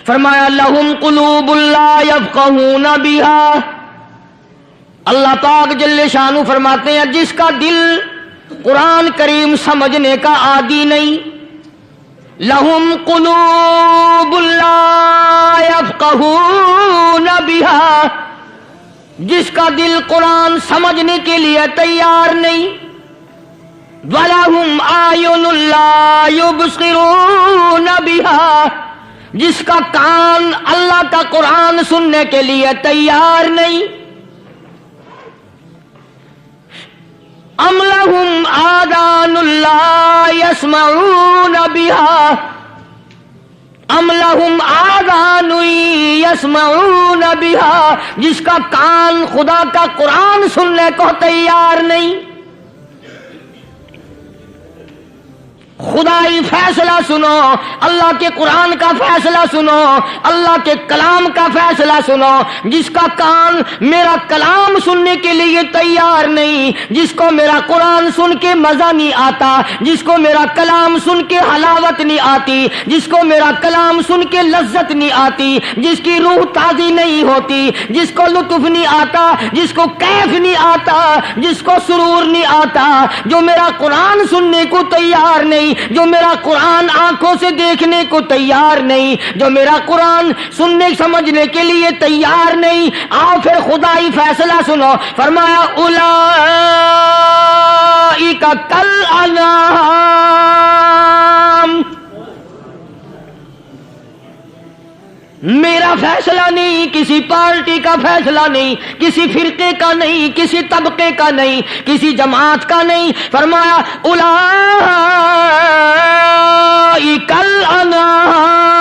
فرمایا لہم قلوب لا یفقہون بہا، اللہ پاک جل شانہ فرماتے ہیں جس کا دل قرآن کریم سمجھنے کا عادی نہیں، لہم قلوب لا یفقہون بہا، جس کا دل قرآن سمجھنے کے لیے تیار نہیں، وَلَهُمْ أَعْيُنٌ لَا يُبْصِرُونَ بِهَا، جس کا کان اللہ کا قرآن سننے کے لیے تیار نہیں، أَمْ لَهُمْ آذَانٌ لَا يَسْمَعُونَ بِهَا، أَمْ لَهُمْ آذَانٌ يَسْمَعُونَ بِهَا، جس کا کان خدا کا قرآن سننے کو تیار نہیں۔ خدائی فیصلہ سنو، اللہ کے قرآن کا فیصلہ سنو، اللہ کے کلام کا فیصلہ سنو، جس کا کان میرا کلام سننے کے لیے تیار نہیں، جس کو میرا قرآن سن کے مزہ نہیں آتا، جس کو میرا کلام سن کے حلاوت نہیں آتی، جس کو میرا کلام سن کے لذت نہیں آتی، جس کی روح تازی نہیں ہوتی، جس کو لطف نہیں آتا، جس کو کیف نہیں آتا، جس کو سرور نہیں آتا، جو میرا قرآن سننے کو تیار نہیں، جو میرا قرآن آنکھوں سے دیکھنے کو تیار نہیں، جو میرا قرآن سننے سمجھنے کے لیے تیار نہیں، آؤ پھر خدائی فیصلہ سنو، فرمایا اولئک کالانعام، میرا فیصلہ نہیں، کسی پارٹی کا فیصلہ نہیں، کسی فرقے کا نہیں، کسی طبقے کا نہیں، کسی جماعت کا نہیں، فرمایا اولئک الانعام،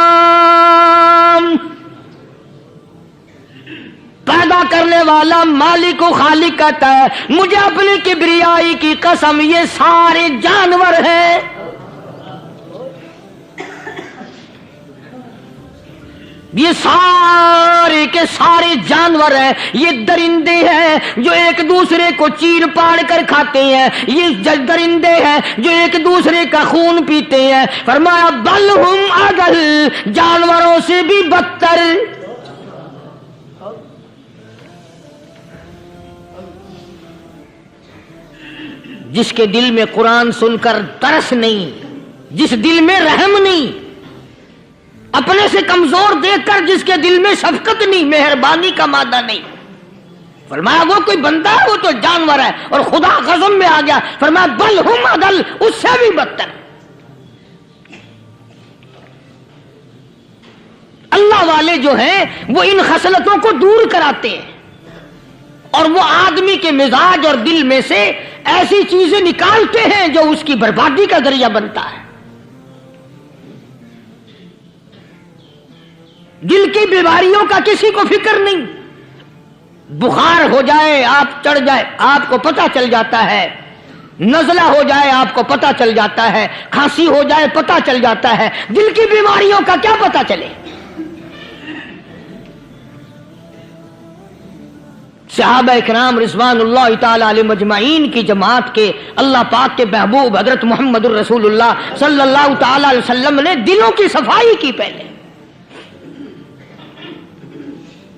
پیدا کرنے والا مالک و خالق کہتا ہے مجھے اپنی کبریائی کی قسم یہ سارے جانور ہیں، یہ سارے کے سارے جانور ہیں، یہ درندے ہیں جو ایک دوسرے کو چیر پاڑ کر کھاتے ہیں، یہ درندے ہیں جو ایک دوسرے کا خون پیتے ہیں، فرمایا بل ہم اضل، جانوروں سے بھی بدتر۔ جس کے دل میں قرآن سن کر ترس نہیں، جس دل میں رحم نہیں، اپنے سے کمزور دیکھ کر جس کے دل میں شفقت نہیں، مہربانی کا مادہ نہیں، فرمایا وہ کوئی بندہ ہے، وہ تو جانور ہے، اور خدا غضب میں آ گیا، فرمایا بل ہم اضل، اس سے بھی بدتر۔ اللہ والے جو ہیں وہ ان خصلتوں کو دور کراتے ہیں، اور وہ آدمی کے مزاج اور دل میں سے ایسی چیزیں نکالتے ہیں جو اس کی بربادی کا ذریعہ بنتا ہے۔ دل کی بیماریوں کا کسی کو فکر نہیں، بخار ہو جائے آپ چڑھ جائے آپ کو پتہ چل جاتا ہے، نزلہ ہو جائے آپ کو پتہ چل جاتا ہے، کھانسی ہو جائے پتہ چل جاتا ہے، دل کی بیماریوں کا کیا پتہ چلے؟ صحابہ اکرام رضوان اللہ تعالی علیہم اجمعین کی جماعت کے اللہ پاک کے محبوب حضرت محمد الرسول اللہ صلی اللہ تعالی علیہ وسلم نے دلوں کی صفائی کی۔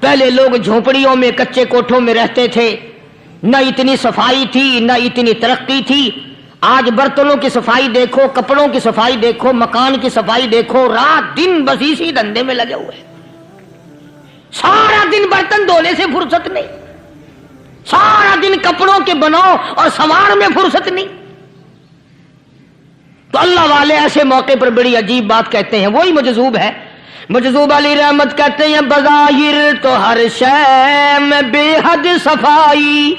پہلے لوگ جھونپڑیوں میں کچے کوٹھوں میں رہتے تھے، نہ اتنی صفائی تھی نہ اتنی ترقی تھی۔ آج برتنوں کی صفائی دیکھو، کپڑوں کی صفائی دیکھو، مکان کی صفائی دیکھو، رات دن بس اسی دھندے میں لگے ہوئے، سارا دن برتن دھونے سے فرصت نہیں، سارا دن کپڑوں کے بناؤ اور سنوار میں فرصت نہیں۔ تو اللہ والے ایسے موقع پر بڑی عجیب بات کہتے ہیں، وہی مجذوب ہے، مجذوب علی رحمت کہتے ہیں بظاہر تو ہر شے میں بے حد صفائی،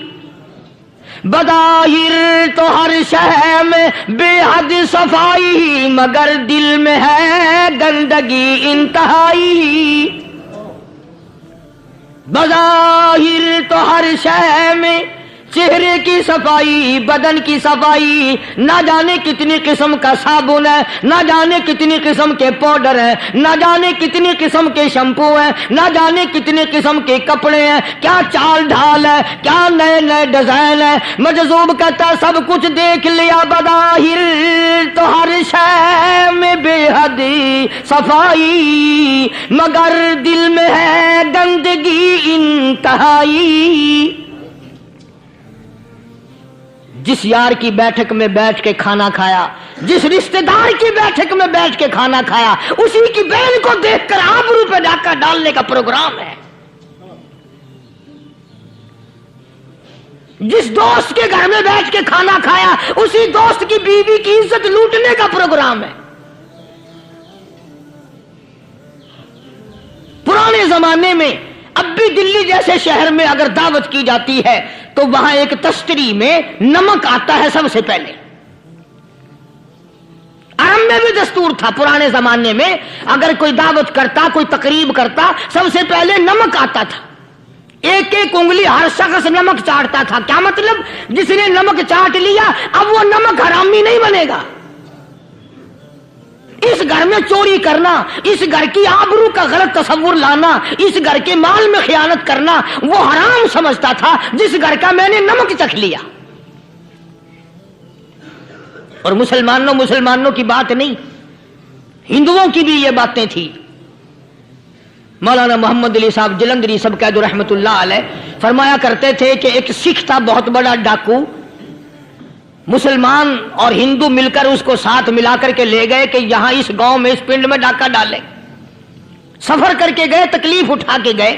بظاہر تو ہر شے میں بے حد صفائی، مگر دل میں ہے گندگی انتہائی۔ بظاہر تو ہر شے میں چہرے کی صفائی، بدن کی صفائی، نہ جانے کتنی قسم کا صابن ہے، نہ جانے کتنی قسم کے پاؤڈر ہے، نہ جانے کتنی قسم کے شیمپو ہیں، نہ جانے کتنی قسم کے کپڑے ہیں، کیا چال ڈھال ہے، کیا نئے نئے ڈیزائن ہے۔ مجذوب کہتا ہے سب کچھ دیکھ لیا بظاہر تو ہر شے میں بے حد صفائی، مگر دل میں ہے گندگی انتہائی۔ جس یار کی بیٹھک میں بیٹھ کے کھانا کھایا، جس رشتہ دار کی بیٹھک میں بیٹھ کے کھانا کھایا، اسی کی بہن کو دیکھ کر آبرو پہ ڈاکہ ڈالنے کا پروگرام ہے۔ جس دوست کے گھر میں بیٹھ کے کھانا کھایا، اسی دوست کی بیوی کی عزت لوٹنے کا پروگرام ہے۔ پرانے زمانے میں اب بھی دلی جیسے شہر میں اگر دعوت کی جاتی ہے تو وہاں ایک تشتری میں نمک آتا ہے سب سے پہلے۔ عرب میں بھی دستور تھا پرانے زمانے میں، اگر کوئی دعوت کرتا، کوئی تقریب کرتا، سب سے پہلے نمک آتا تھا۔ ایک ایک انگلی ہر شخص نمک چاٹتا تھا۔ کیا مطلب؟ جس نے نمک چاٹ لیا اب وہ نمک حرامی نہیں بنے گا۔ اس گھر میں چوری کرنا، اس گھر کی آبرو کا غلط تصور لانا، اس گھر کے مال میں خیانت کرنا وہ حرام سمجھتا تھا جس گھر کا میں نے نمک چکھ لیا۔ اور مسلمانوں کی بات نہیں، ہندوؤں کی بھی یہ باتیں تھی۔ مولانا محمد علی صاحب جلندری سب قید رحمت اللہ علیہ فرمایا کرتے تھے کہ ایک سکھ تھا بہت بڑا ڈاکو، مسلمان اور ہندو مل کر اس کو ساتھ ملا کر کے لے گئے کہ یہاں اس گاؤں میں اس پنڈ میں ڈاکہ ڈالے۔ سفر کر کے گئے، تکلیف اٹھا کے گئے۔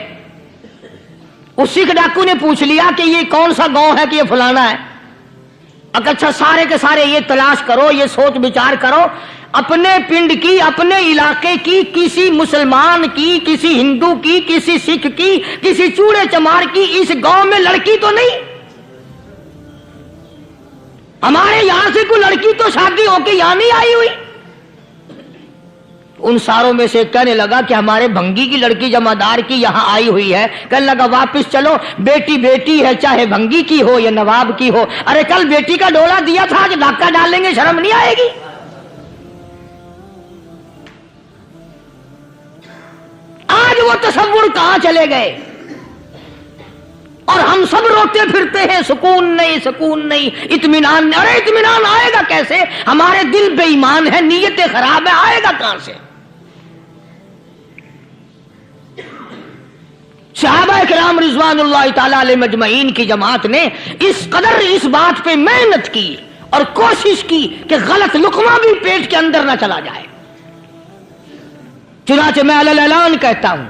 اس سکھ ڈاکو نے پوچھ لیا کہ یہ کون سا گاؤں ہے کہ یہ فلانا ہے۔ اچھا سارے کے سارے یہ تلاش کرو، یہ سوچ بچار کرو، اپنے پنڈ کی، اپنے علاقے کی، کسی مسلمان کی، کسی ہندو کی، کسی سکھ کی، کسی چوڑے چمار کی اس گاؤں میں لڑکی تو نہیں؟ ہمارے یہاں سے کوئی لڑکی تو شادی ہو کے یہاں نہیں آئی ہوئی؟ ان ساروں میں سے کہنے لگا کہ ہمارے بھنگی کی لڑکی جمعدار کی یہاں آئی ہوئی ہے۔ کہنے لگا واپس چلو، بیٹی بیٹی ہے چاہے بھنگی کی ہو یا نواب کی ہو۔ ارے کل بیٹی کا ڈولا دیا تھا، آج ڈاکہ ڈالیں گے، شرم نہیں آئے گی؟ آج وہ تصور کہاں چلے گئے؟ اور ہم سب روتے پھرتے ہیں سکون نہیں، سکون نہیں، اطمینان نہیں۔ ارے اطمینان آئے گا کیسے؟ ہمارے دل بے ایمان ہے، نیتیں خراب ہے، آئے گا کہاں سے؟ صحابہ کرام رضوان اللہ تعالی علیہ مجمعین کی جماعت نے اس قدر اس بات پہ محنت کی اور کوشش کی کہ غلط لقمہ بھی پیٹ کے اندر نہ چلا جائے۔ چنانچہ میں علی الاعلان کہتا ہوں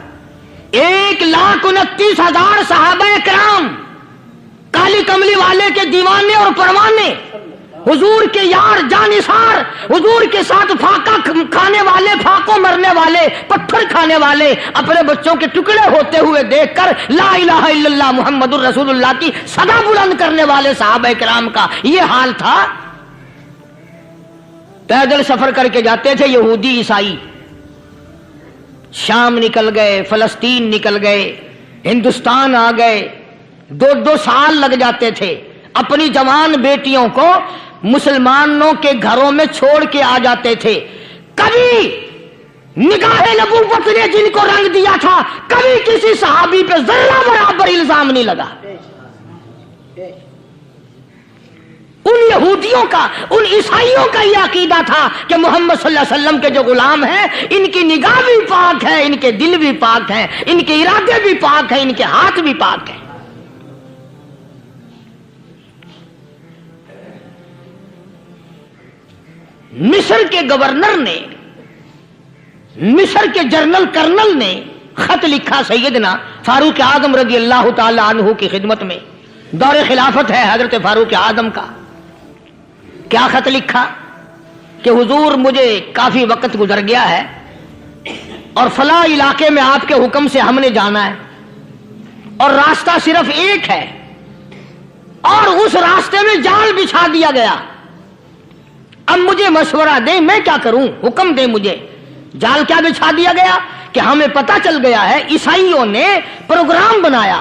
1,29,000 صحابہ کرام، کالی کملی والے کے دیوانے اور پروانے، حضور کے یار جانثار، حضور کے ساتھ فاقہ کھانے والے، پھاقوں مرنے والے، پتھر کھانے والے، اپنے بچوں کے ٹکڑے ہوتے ہوئے دیکھ کر لا الہ الا اللہ محمد الرسول اللہ کی صدا بلند کرنے والے صحابہ کرام کا یہ حال تھا۔ پیدل سفر کر کے جاتے تھے یہودی عیسائی، شام نکل گئے، فلسطین نکل گئے، ہندوستان آ گئے، 2 سال لگ جاتے تھے۔ اپنی جوان بیٹیوں کو مسلمانوں کے گھروں میں چھوڑ کے آ جاتے تھے۔ کبھی نگاہ نبوت نے جن کو رنگ دیا تھا، کبھی کسی صحابی پہ ذرہ برابر الزام نہیں لگا۔ ان یہودیوں کا، ان عیسائیوں کا یہ عقیدہ تھا کہ محمد صلی اللہ علیہ وسلم کے جو غلام ہیں ان کی نگاہ بھی پاک ہے، ان کے دل بھی پاک ہیں، ان کے ارادے بھی پاک ہیں، ان کے ہاتھ بھی پاک ہیں۔ مصر کے گورنر نے، مصر کے جنرل کرنل نے خط لکھا سیدنا فاروق اعظم رضی اللہ تعالی عنہ کی خدمت میں، دور خلافت ہے حضرت فاروق اعظم کا۔ کیا خط لکھا کہ حضور مجھے کافی وقت گزر گیا ہے اور فلاں علاقے میں آپ کے حکم سے ہم نے جانا ہے اور راستہ صرف ایک ہے اور اس راستے میں جال بچھا دیا گیا۔ اب مجھے مشورہ دیں میں کیا کروں، حکم دیں مجھے۔ جال کیا بچھا دیا گیا کہ ہمیں پتہ چل گیا ہے عیسائیوں نے پروگرام بنایا،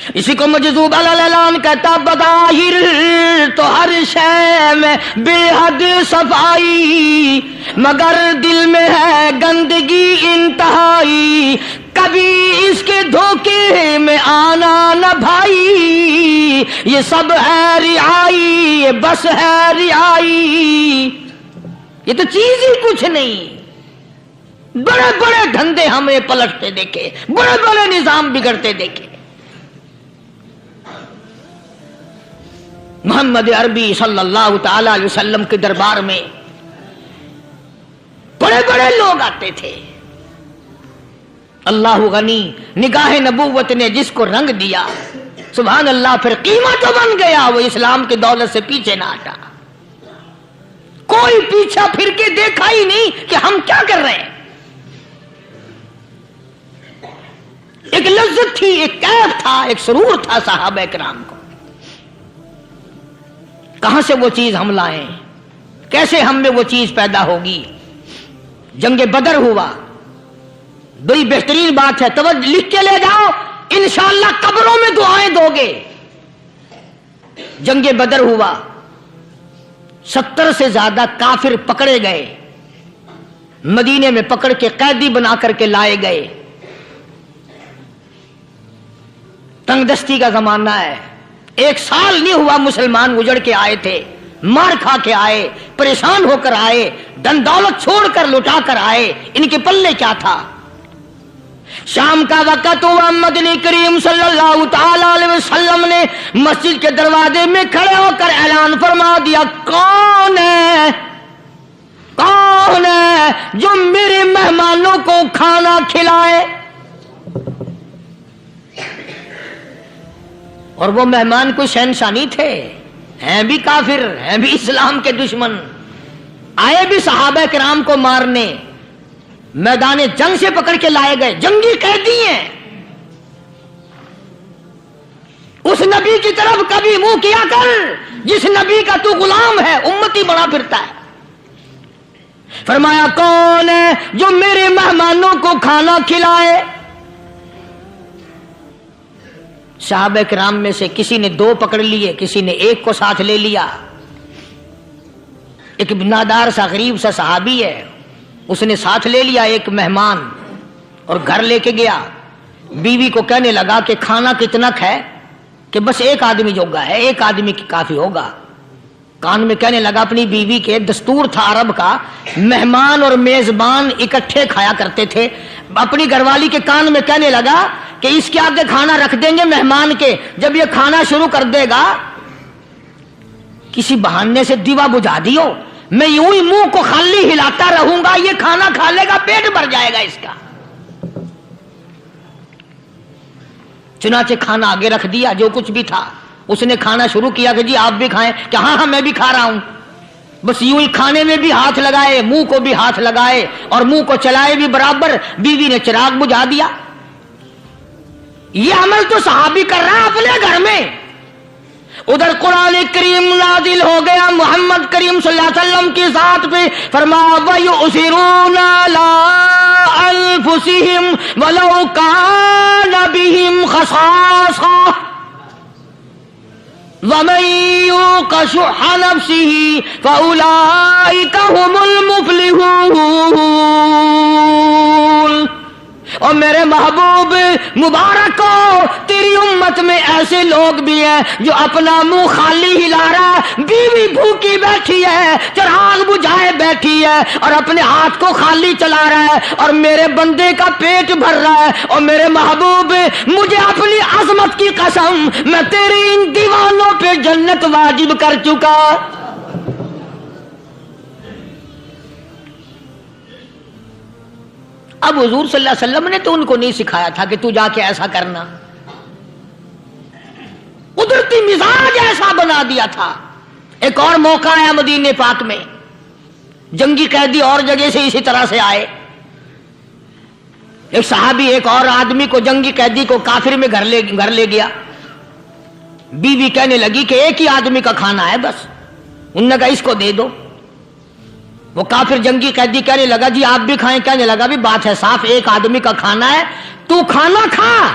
اسی کو مجذوب الالان کہتا بظاہر تو ہر شے میں بے حد صفائی، مگر دل میں ہے گندگی انتہائی، کبھی اس کے دھوکے میں آنا نہ بھائی، یہ سب ہے رعائی، یہ بس ہے رعائی، یہ تو چیز ہی کچھ نہیں۔ بڑے بڑے دھندے ہمیں پلٹتے دیکھے، بڑے بڑے نظام بگڑتے دیکھے۔ محمد عربی صلی اللہ تعالی علیہ وسلم کے دربار میں بڑے بڑے لوگ آتے تھے۔ اللہ غنی، نگاہ نبوت نے جس کو رنگ دیا، سبحان اللہ، پھر قیمت تو بن گیا، وہ اسلام کی دولت سے پیچھے نہ ہٹا۔ کوئی پیچھا پھر کے دیکھا ہی نہیں کہ ہم کیا کر رہے ہیں۔ ایک لذت تھی، ایک کیف تھا، ایک سرور تھا صحابہ کرام کو۔ کہاں سے وہ چیز ہم لائیں، کیسے ہم میں وہ چیز پیدا ہوگی؟ جنگ بدر ہوا، بڑی بہترین بات ہے، توجہ لکھ کے لے جاؤ، انشاءاللہ قبروں میں دعائیں دو گے۔ جنگ بدر ہوا، 70 سے زیادہ کافر پکڑے گئے، مدینے میں پکڑ کے قیدی بنا کر کے لائے گئے۔ تنگ دستی کا زمانہ ہے، 1 سال نہیں ہوا مسلمان اجڑ کے آئے تھے، مار کھا کے آئے، پریشان ہو کر آئے، دن دولت چھوڑ کر لٹا کر آئے، ان کے پلے کیا تھا؟ شام کا وقت ہوا، مدنی کریم صلی اللہ تعالی علیہ وسلم نے مسجد کے دروازے میں کھڑے ہو کر اعلان فرما دیا، کون ہے جو میرے مہمانوں کو کھانا کھلائے؟ اور وہ مہمان کوئی شہنشاہ نہیں تھے، ہیں بھی کافر، ہیں بھی اسلام کے دشمن، آئے بھی صحابہ کرام کو مارنے، میدان جنگ سے پکڑ کے لائے گئے، جنگی قیدی ہیں۔ اس نبی کی طرف کبھی منہ کیا کر جس نبی کا تو غلام ہے، امتی بنا پھرتا ہے۔ فرمایا کون ہے جو میرے مہمانوں کو کھانا کھلائے؟ صحابہ کرام میں سے کسی نے 2 پکڑ لیے، کسی نے 1 کو ساتھ لے لیا۔ ایک بنادار سا غریب سا صحابی ہے، اس نے ساتھ لے لیا ایک مہمان اور گھر لے کے گیا۔ بیوی کو کہنے لگا کہ کھانا کتنا ہے؟ کہ بس 1 آدمی جوگا ہے، 1 آدمی کی کافی ہوگا۔ کان میں کہنے لگا اپنی بیوی کے، دستور تھا عرب کا، مہمان اور میزبان اکٹھے کھایا کرتے تھے۔ اپنی گھر والی کے کان میں کہنے لگا کہ اس کے آگے کھانا رکھ دیں گے مہمان کے، جب یہ کھانا شروع کر دے گا کسی بہانے سے دیوا بجھا دیو، میں یوں ہی منہ کو خالی ہلاتا رہوں گا، یہ کھانا کھا لے گا، پیٹ بھر جائے گا اس کا۔ چنانچہ کھانا آگے رکھ دیا، جو کچھ بھی تھا۔ اس نے کھانا شروع کیا کہ جی آپ بھی کھائیں، کہ ہاں میں بھی کھا رہا ہوں۔ بس یوں ہی کھانے میں بھی ہاتھ لگائے، منہ کو بھی ہاتھ لگائے اور منہ کو چلائے بھی برابر۔ بیوی نے چراغ بجھا دیا۔ یہ عمل تو صحابی کر رہا ہے اپنے گھر میں۔ ادھر قرآن کریم نازل ہو گیا محمد کریم صلی اللہ علیہ وسلم کی ذات پہ، فرمایا وَيُؤْثِرُونَ عَلَىٰ أَنفُسِهِمْ وَلَوْ كَانَ بِهِمْ خَصَاصَةٌ وَمَن يُوقَ شُحَّ نَفْسِهِ فَأُولَٰئِكَ هُمُ الْمُفْلِحُونَ۔ اور میرے محبوب مبارک ہو، تیری امت میں ایسے لوگ بھی ہیں جو اپنا منہ خالی ہلا رہا ہے، بیوی بھوکی بیٹھی ہے، چراغ بجھائے بیٹھی ہے اور اپنے ہاتھ کو خالی چلا رہا ہے، اور میرے بندے کا پیٹ بھر رہا ہے۔ اور میرے محبوب مجھے اپنی عظمت کی قسم، میں تیری ان دیوانوں پہ جنت واجب کر چکا۔ اب حضور صلی اللہ علیہ وسلم نے تو ان کو نہیں سکھایا تھا کہ تو جا کے ایسا کرنا، قدرتی مزاج ایسا بنا دیا تھا۔ ایک اور موقع آیا مدینے پاک میں، جنگی قیدی اور جگہ سے اسی طرح سے آئے۔ ایک صحابی ایک اور آدمی کو، جنگی قیدی کو کافر میں گھر لے گیا۔ بیوی کہنے لگی کہ 1 ہی آدمی کا کھانا ہے بس، انہوں نے کہا اس کو دے دو۔ وہ کافر جنگی قیدی کہنے لگا جی آپ بھی کھائیں، کہنے لگا بھی بات ہے صاف، 1 آدمی کا کھانا ہے، تو کھانا کھا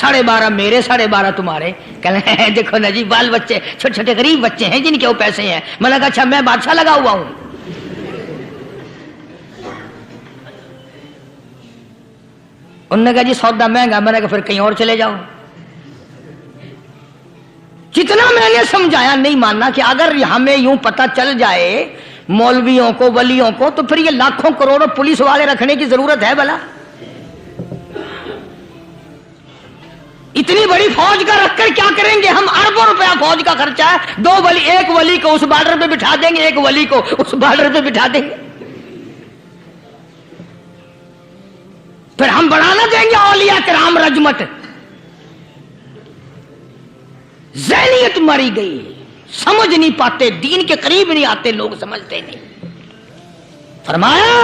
12.5 میرے 12.5 تمہارے. کہنے دیکھو نا جی بال بچے چھوٹے چھوٹے غریب بچے ہیں جن کے وہ پیسے ہیں. میں نے کہا اچھا میں بادشاہ لگا ہوا ہوں. انہوں نے کہا جی سودا مہنگا. میں نے کہا پھر کہیں اور چلے جاؤ. جتنا میں نے سمجھایا نہیں ماننا کہ اگر ہمیں یوں پتہ چل جائے مولویوں کو ولیوں کو تو پھر یہ لاکھوں کروڑوں پولیس والے رکھنے کی ضرورت ہے بھلا؟ اتنی بڑی فوج کا رکھ کر کیا کریں گے ہم؟ اربوں روپیہ فوج کا خرچہ ہے. 2 ولی، ایک ولی کو اس بارڈر پہ بٹھا دیں گے، ایک ولی کو اس بارڈر پہ بٹھا دیں گے. پھر ہم بڑھانا دیں گے اولیاء کرام رجمت. ذہنیت ماری گئی، سمجھ نہیں پاتے، دین کے قریب نہیں آتے لوگ، سمجھتے نہیں. فرمایا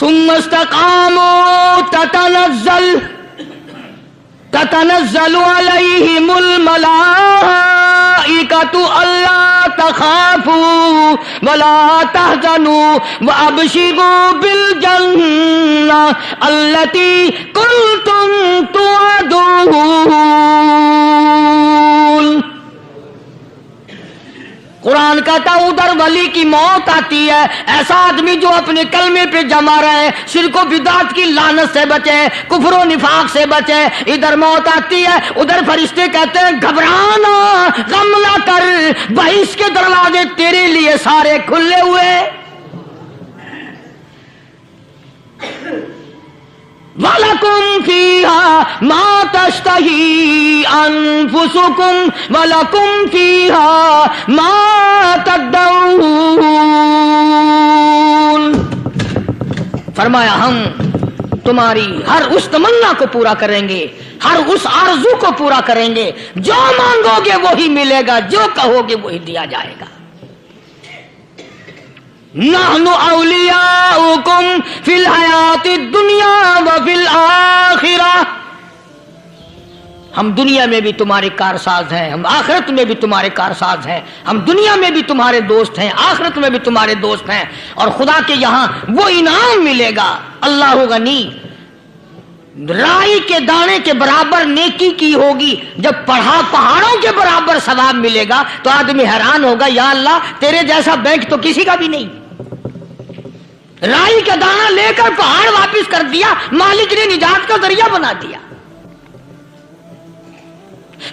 ثم استقاموا تتنزل علیہم الملائکۃ الا تخافوا ولا تحزنوا وابشروا بالجنہ التی کنتم توعدون. قرآن کہتا ہے ادھر ولی کی موت آتی ہے، ایسا آدمی جو اپنے کلمے پہ جمع رہے، شرک و بدعت کی لعنت سے بچے، کفر و نفاق سے بچے. ادھر موت آتی ہے، ادھر فرشتے کہتے ہیں گھبرانا، غم نہ کر، بہشت کے دروازے تیرے لیے سارے کھلے ہوئے. وَلَكُمْ فِيهَا مَا تَشْتَهِي أَنفُسُكُمْ وَلَكُمْ فِيهَا مَا تَدَّعُونَ. فرمایا ہم تمہاری ہر اس تمنا کو پورا کریں گے، ہر اس آرزو کو پورا کریں گے. جو مانگو گے وہی ملے گا، جو کہو گے وہی دیا جائے گا. نحن اولیاؤکم فی الحیات الدنیا وفی الآخرہ. ہم دنیا میں بھی تمہارے کارساز ہیں، ہم آخرت میں بھی تمہارے کارساز ہیں. ہم دنیا میں بھی تمہارے دوست ہیں، آخرت میں بھی تمہارے دوست ہیں. اور خدا کے یہاں وہ انعام ملے گا. اللہ غنی، رائی کے دانے کے برابر نیکی کی ہوگی، جب پہاڑوں کے برابر ثواب ملے گا تو آدمی حیران ہوگا، یا اللہ تیرے جیسا بینک تو کسی کا بھی نہیں. رائی کا دانہ لے کر پہاڑ واپس کر دیا، مالک نے نجات کا ذریعہ بنا دیا.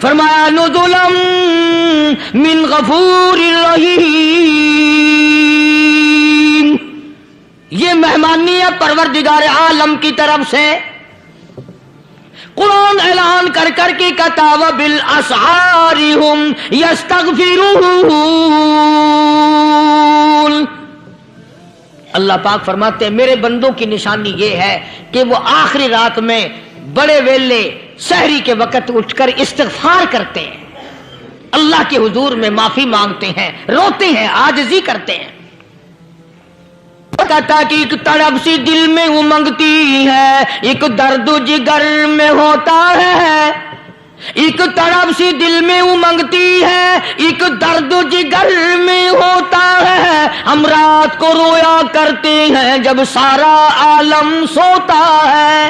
فرمایا نزلا من غفور رحیم. یہ مہمانی ہے پروردگار عالم کی طرف سے. قرآن اعلان کر کر کے کہتا وبالاسحار هم یستغفرون. اللہ پاک فرماتے ہیں میرے بندوں کی نشانی یہ ہے کہ وہ آخری رات میں بڑے ویلے سحری کے وقت اٹھ کر استغفار کرتے ہیں، اللہ کے حضور میں معافی مانگتے ہیں، روتے ہیں، عاجزی کرتے ہیں. کہتا کہ ایک تڑپ سی دل میں امنگتی ہے، ایک درد جگر میں ہوتا ہے. ایک تڑپ سی دل میں امنگتی ہے، ایک درد جگر میں ہوتا ہے. ہم رات کو رویا کرتے ہیں جب سارا عالم سوتا ہے.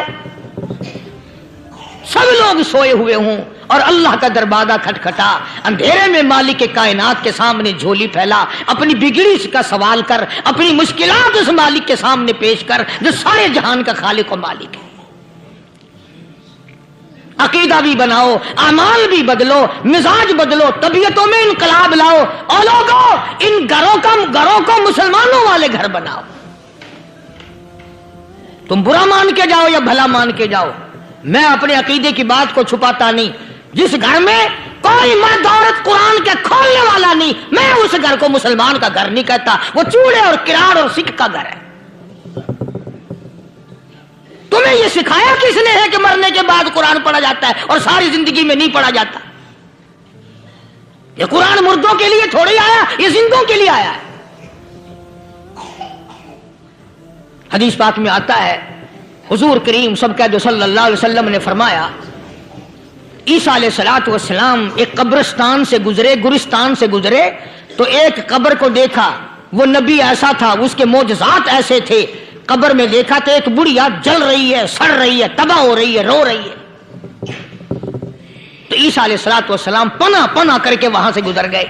سب لوگ سوئے ہوئے ہوں اور اللہ کا دروازہ کھٹکھٹا، اندھیرے میں مالک کائنات کے سامنے جھولی پھیلا، اپنی بگڑی کا سوال کر، اپنی مشکلات اس مالک کے سامنے پیش کر جو سارے جہان کا خالق و مالک ہے. عقیدہ بھی بناؤ، اعمال بھی بدلو، مزاج بدلو، طبیعتوں میں انقلاب لاؤ. اور لوگوں ان گھروں کو مسلمانوں والے گھر بناؤ. تم برا مان کے جاؤ یا بھلا مان کے جاؤ، میں اپنے عقیدے کی بات کو چھپاتا نہیں. جس گھر میں کوئی مرد عورت قرآن کے کھولنے والا نہیں، میں اس گھر کو مسلمان کا گھر نہیں کہتا. وہ چوڑے اور کراڑ اور سکھ کا گھر ہے. تمہیں یہ سکھایا کس نے ہے کہ مرنے کے بعد قرآن پڑھا جاتا ہے اور ساری زندگی میں نہیں پڑھا جاتا؟ یہ قرآن مردوں کے لیے تھوڑی آیا، یہ زندوں کے لیے آیا ہے. حدیث پاک میں آتا ہے حضور کریم سب کا جو صلی اللہ علیہ وسلم نے فرمایا عیسیٰ علیہ السلام ایک قبرستان سے گزرے، گورستان سے گزرے تو ایک قبر کو دیکھا. وہ نبی ایسا تھا، اس کے معجزات ایسے تھے. قبر میں دیکھا تو ایک بڑھیا جل رہی ہے، سڑ رہی ہے، تباہ ہو رہی ہے، رو رہی ہے. تو عیسیٰ علیہ السلام پناہ پناہ کر کے وہاں سے گزر گئے.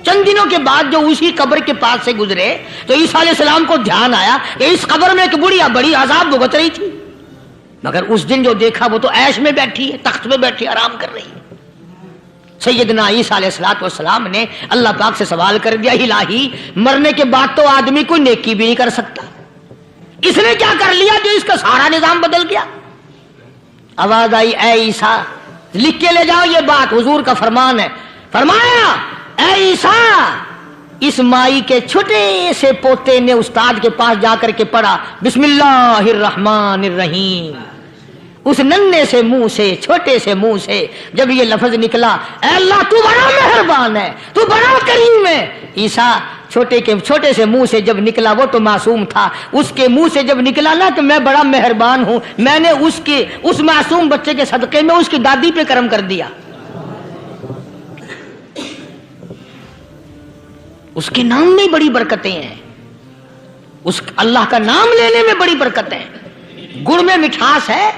چند دنوں کے بعد جو اسی قبر کے پاس سے گزرے تو عیسیٰ علیہ السلام کو دھیان آیا کہ اس قبر میں ایک بڑھیا بڑی عذاب بھگت رہی تھی، مگر اس دن جو دیکھا وہ تو عیش میں بیٹھی ہے، تخت میں بیٹھی آرام کر رہی ہے. سیدنا عیسیٰ علیہ السلام نے اللہ پاک سے سوال کر دیا، الہی مرنے کے بعد تو آدمی کوئی نیکی بھی نہیں کر سکتا، اس نے کیا کر لیا جو اس کا سارا نظام بدل گیا؟ آواز آئی، اے عیسیٰ لکھ کے لے جاؤ، یہ بات حضور کا فرمان ہے. فرمایا، اے عیسیٰ اس مائی کے چھوٹے سے پوتے نے استاد کے پاس جا کر کے پڑھا بسم اللہ الرحمن الرحیم. اس ننھے سے منہ سے، چھوٹے سے منہ سے جب یہ لفظ نکلا، اے اللہ تو بڑا مہربان ہے، تو بڑا کریم ہے. عیسیٰ چھوٹے سے منہ سے جب نکلا، وہ تو معصوم تھا، اس کے منہ سے جب نکلا نا کہ میں بڑا مہربان ہوں، میں نے اس معصوم بچے کے صدقے میں اس کی دادی پہ کرم کر دیا. اس کے نام میں بڑی برکتیں ہیں، اس اللہ کا نام لینے میں بڑی برکتیں ہیں. گڑ میں مٹھاس ہے،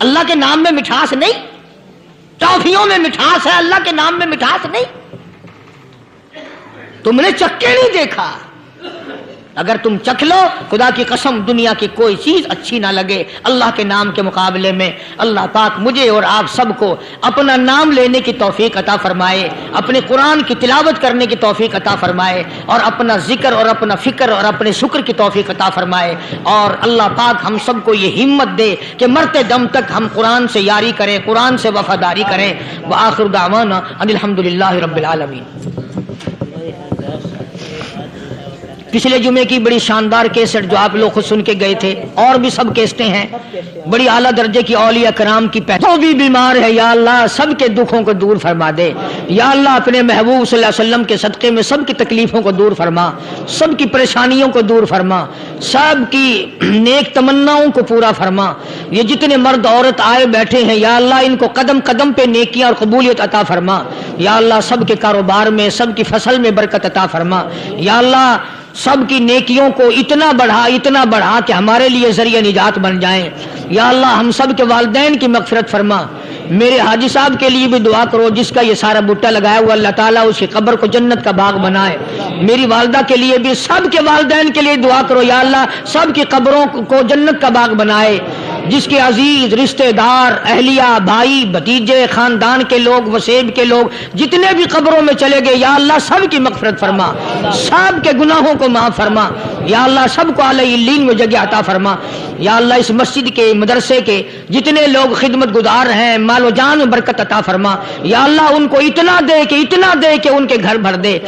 اللہ کے نام میں مٹھاس نہیں. ٹافیوں میں مٹھاس ہے، اللہ کے نام میں مٹھاس نہیں. تم نے چکھ کے نہیں دیکھا، اگر تم چکھ لو خدا کی قسم دنیا کی کوئی چیز اچھی نہ لگے اللہ کے نام کے مقابلے میں. اللہ پاک مجھے اور آپ سب کو اپنا نام لینے کی توفیق عطا فرمائے، اپنے قرآن کی تلاوت کرنے کی توفیق عطا فرمائے، اور اپنا ذکر اور اپنا فکر اور اپنے شکر کی توفیق عطا فرمائے. اور اللہ پاک ہم سب کو یہ ہمت دے کہ مرتے دم تک ہم قرآن سے یاری کریں، قرآن سے وفاداری کریں. وآخر دعوانا ان الحمدللہ رب العالمین. پچھلے جمعے کی بڑی شاندار کیسٹ جو آپ لوگ خود سن کے گئے تھے، اور بھی سب کیسٹیں ہیں، بڑی اعلیٰ درجے کی اولیاء کرام کی جو بھی بیمار ہے یا اللہ سب کے دکھوں کو دور فرما دے. یا اللہ اپنے محبوب صلی اللہ علیہ وسلم کے صدقے میں سب کی تکلیفوں کو دور فرما، سب کی پریشانیوں کو دور فرما، سب کی نیک تمناؤں کو پورا فرما. یہ جتنے مرد عورت آئے بیٹھے ہیں یا اللہ ان کو قدم قدم پہ نیکیاں اور قبولیت عطا فرما. یا اللہ سب کے کاروبار میں، سب کی فصل میں برکت عطا فرما. یا اللہ سب کی نیکیوں کو اتنا بڑھا کہ ہمارے لیے ذریعہ نجات بن جائیں. یا اللہ ہم سب کے والدین کی مغفرت فرما. میرے حاجی صاحب کے لیے بھی دعا کرو جس کا یہ سارا بٹا لگایا ہوا، اللہ تعالیٰ اس کی قبر کو جنت کا باغ بنائے. میری والدہ کے لیے بھی، سب کے والدین کے لیے دعا کرو یا اللہ سب کی قبروں کو جنت کا باغ بنائے. جس کے عزیز رشتہ دار، اہلیہ، بھائی، بھتیجے، خاندان کے لوگ، وسیب کے لوگ جتنے بھی قبروں میں چلے گئے یا اللہ سب کی مغفرت فرما، سب کے گناہوں کو معاف فرما. یا اللہ سب کو اعلی علین میں جگہ عطا فرما. یا اللہ اس مسجد کے، مدرسے کے جتنے لوگ خدمت گزار ہیں مال و جان میں برکت عطا فرما. یا اللہ ان کو اتنا دے کہ ان کے گھر بھر دے.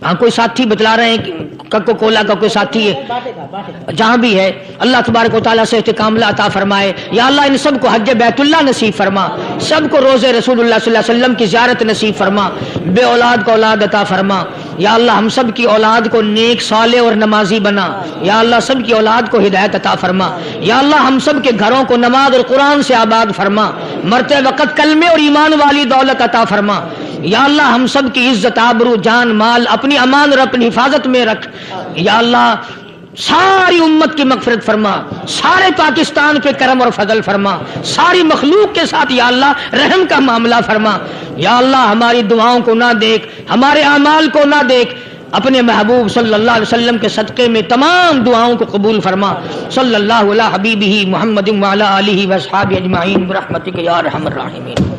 ہاں کوئی ساتھی بتلا رہے ہیں کوکو کولا کا کوئی ساتھی ہے جہاں بھی ہے، اللہ تبارک و تعالیٰ سے استقامت عطا فرمائے. یا اللہ ان سب کو حج بیت اللہ نصیب فرما، سب کو روزے رسول اللہ صلی اللہ علیہ وسلم کی زیارت نصیب فرما. بے اولاد کو اولاد عطا فرما. یا اللہ ہم سب کی اولاد کو نیک، صالح اور نمازی بنا. یا اللہ سب کی اولاد کو ہدایت عطا فرما. یا اللہ ہم سب کے گھروں کو نماز اور قرآن سے آباد فرما. مرتے وقت کلمے اور ایمان والی دولت عطا فرما. یا اللہ ہم سب کی عزت، آبرو، جان، مال اپنی امان اور اپنی حفاظت میں رکھ. یا اللہ ساری امت کی مغفرت فرما، سارے پاکستان پہ کرم اور فضل فرما، ساری مخلوق کے ساتھ یا اللہ رحم کا معاملہ فرما. یا اللہ ہماری دعاؤں کو نہ دیکھ، ہمارے اعمال کو نہ دیکھ، اپنے محبوب صلی اللہ علیہ وسلم کے صدقے میں تمام دعاؤں کو قبول فرما. صلی اللہ علی حبیبہ محمد وعلی آلہ واصحابہ اجمعین برحمتک یا ارحم الراحمین.